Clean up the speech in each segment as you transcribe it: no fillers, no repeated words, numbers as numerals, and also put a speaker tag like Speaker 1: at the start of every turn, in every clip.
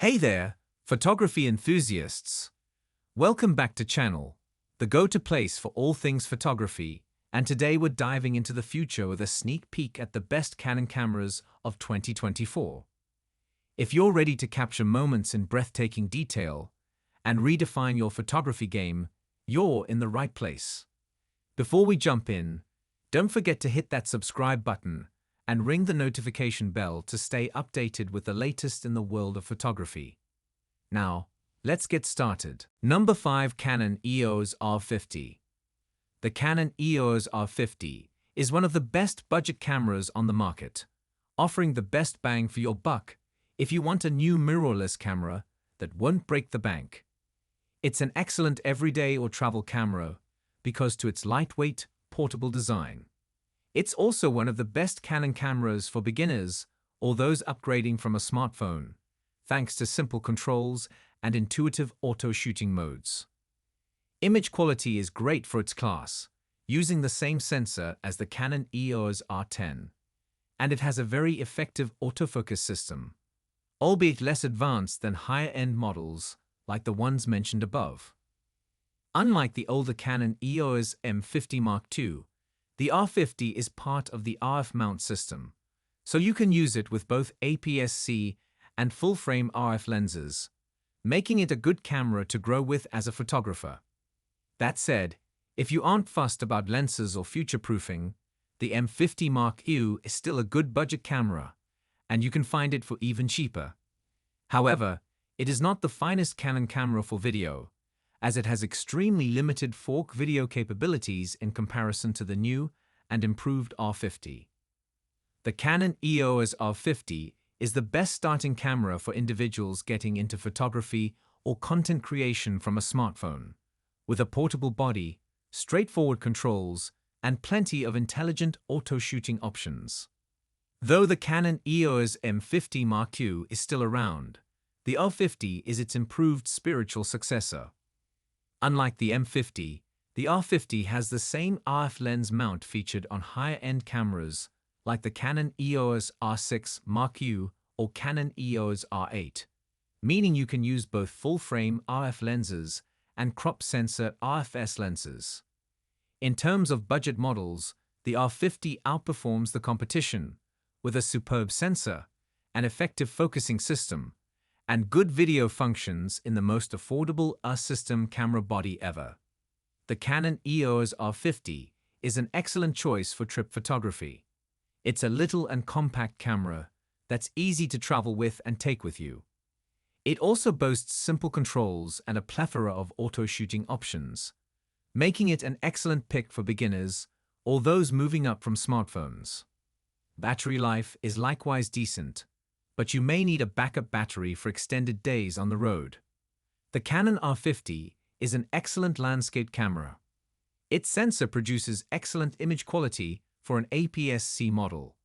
Speaker 1: Hey there, photography enthusiasts! Welcome back to channel, the go-to place for all things photography, and today we're diving into the future with a sneak peek at the best Canon cameras of 2024. If you're ready to capture moments in breathtaking detail and redefine your photography game, you're in the right place. Before we jump in, don't forget to hit that subscribe button and ring the notification bell to stay updated with the latest in the world of photography. Now, let's get started. Number 5. Canon EOS R50. The Canon EOS R50 is one of the best budget cameras on the market, offering the best bang for your buck if you want a new mirrorless camera that won't break the bank. It's an excellent everyday or travel camera because to its lightweight, portable design. It's also one of the best Canon cameras for beginners or those upgrading from a smartphone, thanks to simple controls and intuitive auto-shooting modes. Image quality is great for its class, using the same sensor as the Canon EOS R10, and it has a very effective autofocus system, albeit less advanced than higher-end models like the ones mentioned above. Unlike the older Canon EOS M50 Mark II, the R50 is part of the RF mount system, so you can use it with both APS-C and full-frame RF lenses, making it a good camera to grow with as a photographer. That said, if you aren't fussed about lenses or future-proofing, the M50 Mark II is still a good budget camera, and you can find it for even cheaper. However, it is not the finest Canon camera for video, as it has extremely limited 4K video capabilities in comparison to the new and improved R50. The Canon EOS R50 is the best starting camera for individuals getting into photography or content creation from a smartphone, with a portable body, straightforward controls, and plenty of intelligent auto-shooting options. Though the Canon EOS M50 Mark II is still around, the R50 is its improved spiritual successor. Unlike the M50, the R50 has the same RF lens mount featured on higher-end cameras like the Canon EOS R6 Mark II or Canon EOS R8, meaning you can use both full-frame RF lenses and crop sensor RFS lenses. In terms of budget models, the R50 outperforms the competition with a superb sensor, an effective focusing system, and good video functions in the most affordable system camera body ever. The Canon EOS R50 is an excellent choice for trip photography. It's a little and compact camera that's easy to travel with and take with you. It also boasts simple controls and a plethora of auto-shooting options, making it an excellent pick for beginners or those moving up from smartphones. Battery life is likewise decent, but you may need a backup battery for extended days on the road. The Canon R50 is an excellent landscape camera. Its sensor produces excellent image quality for an APS-C model,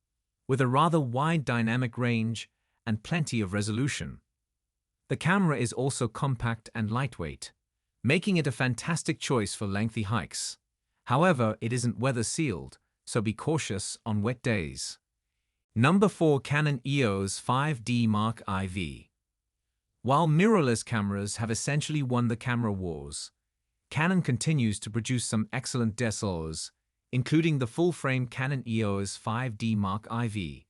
Speaker 1: with a rather wide dynamic range and plenty of resolution. The camera is also compact and lightweight, making it a fantastic choice for lengthy hikes. However, it isn't weather-sealed, so be cautious on wet days. Number 4. Canon EOS 5D Mark IV. While mirrorless cameras have essentially won the camera wars, Canon continues to produce some excellent DSLRs, including the full-frame Canon EOS 5D Mark IV,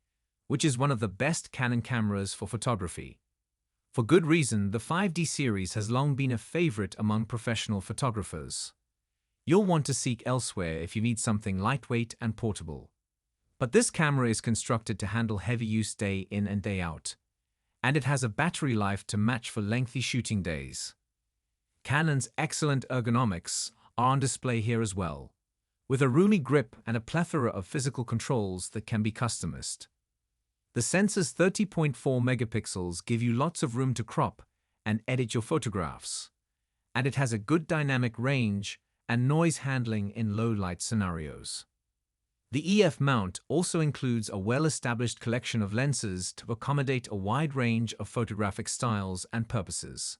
Speaker 1: which is one of the best Canon cameras for photography. For good reason, the 5D series has long been a favorite among professional photographers. You'll want to seek elsewhere if you need something lightweight and portable. But this camera is constructed to handle heavy use day in and day out, and it has a battery life to match for lengthy shooting days. Canon's excellent ergonomics are on display here as well, with a roomy grip and a plethora of physical controls that can be customized. The sensor's 30.4 megapixels give you lots of room to crop and edit your photographs, and it has a good dynamic range and noise handling in low-light scenarios. The EF mount also includes a well-established collection of lenses to accommodate a wide range of photographic styles and purposes.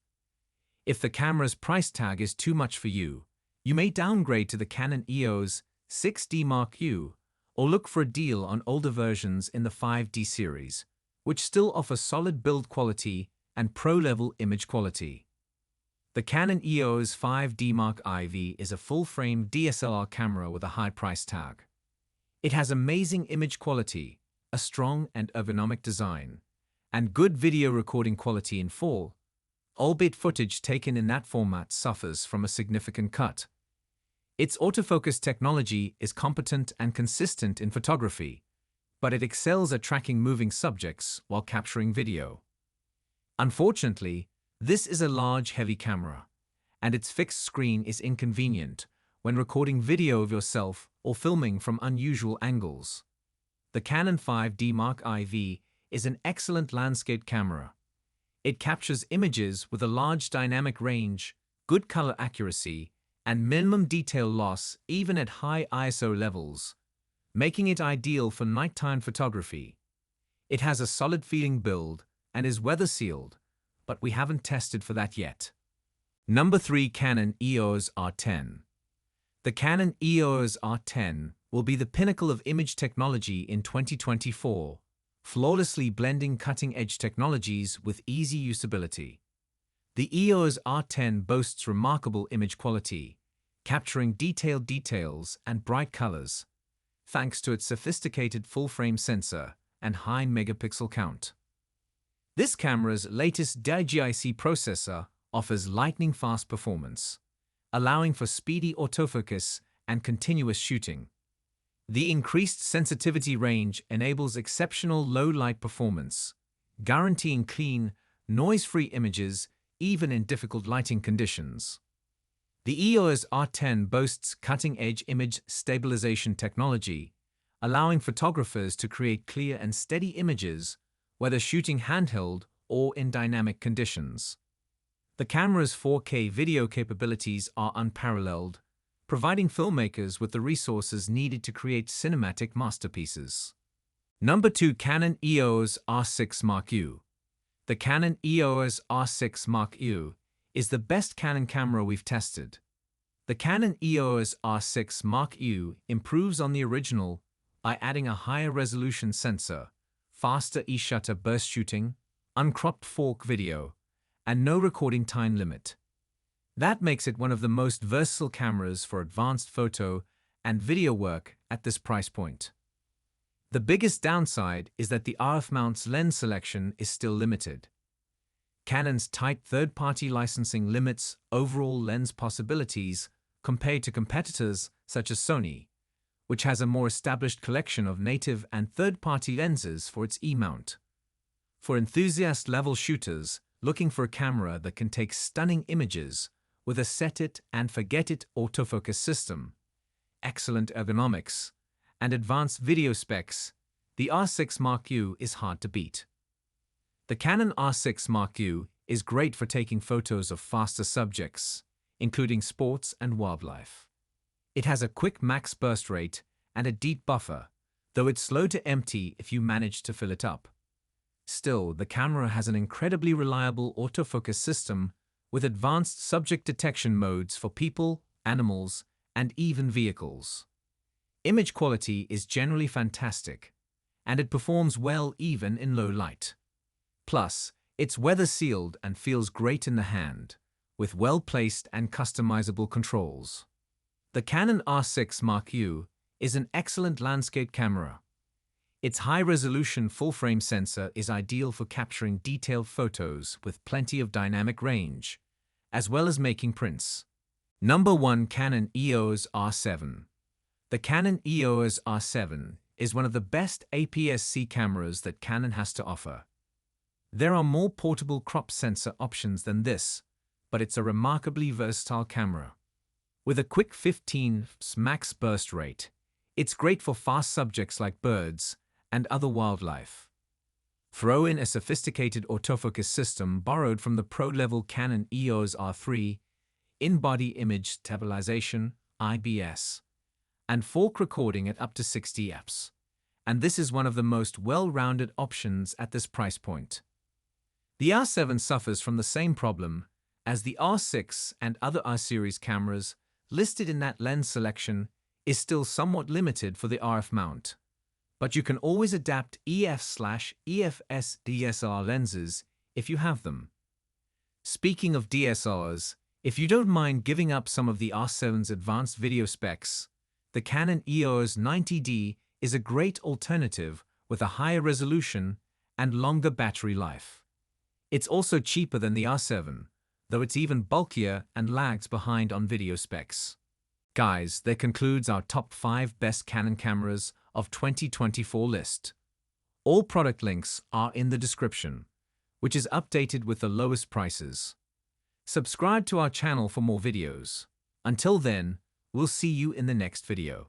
Speaker 1: If the camera's price tag is too much for you, you may downgrade to the Canon EOS 6D Mark II or look for a deal on older versions in the 5D series, which still offer solid build quality and pro-level image quality. The Canon EOS 5D Mark IV is a full-frame DSLR camera with a high price tag. It has amazing image quality, a strong and ergonomic design, and good video recording quality in full, albeit footage taken in that format suffers from a significant cut. Its autofocus technology is competent and consistent in photography, but it excels at tracking moving subjects while capturing video. Unfortunately, this is a large, heavy camera, and its fixed screen is inconvenient when recording video of yourself or filming from unusual angles. The Canon 5D Mark IV is an excellent landscape camera. It captures images with a large dynamic range, good color accuracy, and minimum detail loss even at high ISO levels, making it ideal for nighttime photography. It has a solid-feeling build and is weather-sealed, but we haven't tested for that yet. Number 3. Canon EOS R10. The Canon EOS R10 will be the pinnacle of image technology in 2024, flawlessly blending cutting-edge technologies with easy usability. The EOS R10 boasts remarkable image quality, capturing detailed details and bright colors, thanks to its sophisticated full-frame sensor and high megapixel count. This camera's latest DIGIC processor offers lightning-fast performance, allowing for speedy autofocus and continuous shooting. The increased sensitivity range enables exceptional low-light performance, guaranteeing clean, noise-free images even in difficult lighting conditions. The EOS R10 boasts cutting-edge image stabilization technology, allowing photographers to create clear and steady images whether shooting handheld or in dynamic conditions. The camera's 4K video capabilities are unparalleled, providing filmmakers with the resources needed to create cinematic masterpieces. Number 2. Canon EOS R6 Mark U. The Canon EOS R6 Mark U is the best Canon camera we've tested. The Canon EOS R6 Mark U improves on the original by adding a higher resolution sensor, faster e-shutter burst shooting, uncropped 4K video, and no recording time limit. That makes it one of the most versatile cameras for advanced photo and video work at this price point. The biggest downside is that the RF mount's lens selection is still limited. Canon's tight third-party licensing limits overall lens possibilities compared to competitors such as Sony, which has a more established collection of native and third-party lenses for its E-mount. For enthusiast-level shooters looking for a camera that can take stunning images with a set-it-and-forget-it autofocus system, excellent ergonomics, and advanced video specs, the R6 Mark U is hard to beat. The Canon R6 Mark U is great for taking photos of faster subjects, including sports and wildlife. It has a quick max burst rate and a deep buffer, though it's slow to empty if you manage to fill it up. Still, the camera has an incredibly reliable autofocus system with advanced subject detection modes for people, animals, and even vehicles. Image quality is generally fantastic, and it performs well even in low light. Plus, it's weather-sealed and feels great in the hand, with well-placed and customizable controls. The Canon R6 Mark U is an excellent landscape camera. Its high-resolution full-frame sensor is ideal for capturing detailed photos with plenty of dynamic range, as well as making prints. Number 1. Canon EOS R7. The Canon EOS R7 is one of the best APS-C cameras that Canon has to offer. There are more portable crop sensor options than this, but it's a remarkably versatile camera. With a quick 15 max burst rate, it's great for fast subjects like birds and other wildlife. Throw in a sophisticated autofocus system borrowed from the pro-level Canon EOS R3, in-body image stabilization, IBS, and 4K recording at up to 60 fps. And this is one of the most well-rounded options at this price point. The R7 suffers from the same problem as the R6 and other R-series cameras listed in that lens selection is still somewhat limited for the RF mount. But you can always adapt EF/EFS DSLR lenses if you have them. Speaking of DSLRs, if you don't mind giving up some of the R7's advanced video specs, the Canon EOS 90D is a great alternative with a higher resolution and longer battery life. It's also cheaper than the R7, though it's even bulkier and lags behind on video specs. Guys, that concludes our top 5 best Canon cameras of 2024 list. All product links are in the description, which is updated with the lowest prices. Subscribe to our channel for more videos. Until then, we'll see you in the next video.